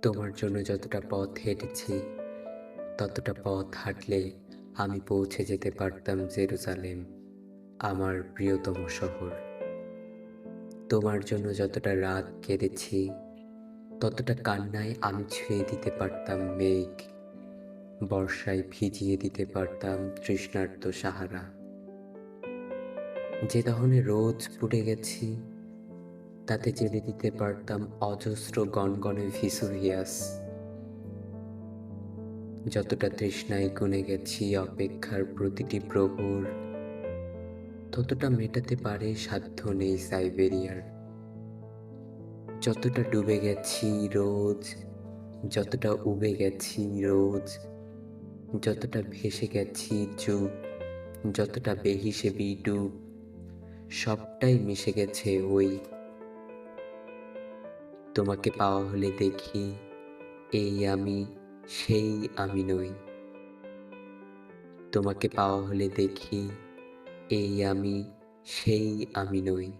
তোমার জন্য যতটা পথ হেঁটেছি, ততটা পথ হাঁটলে আমি পৌঁছে যেতে পারতাম জেরুজালেম, আমার প্রিয়তম শহর। তোমার জন্য যতটা রাত কেঁদেছি, ততটা কান্নায় আমি ছুঁয়ে দিতে পারতাম মেঘ, বর্ষায় ভিজিয়ে দিতে পারতাম তৃষ্ণার্ত সাহারা। যে দহনে রোজ পুড়ে গেছি, তাতে জেলে দিতে পারতাম অজস্র গনগনে ভিসুভিয়াস। যতটা তৃষ্ণায় গুনে গেছি অপেক্ষার প্রতিটি প্রহর, ততটা মেটাতে পারে সাধ্য নেই সাইবেরিয়ার। যতটা ডুবে গেছি রোজ, যতটা উবে গেছি রোজ, যতটা ভেসে গেছি চুপ, যতটা বেহিসেবি ডুব, সবটাই মিশে গেছে ওই। তোমাকে পাওয়া হলে দেখি এই আমি সেই আমি নই। তোমাকে পাওয়া হলে দেখি এই আমি সেই আমি নই।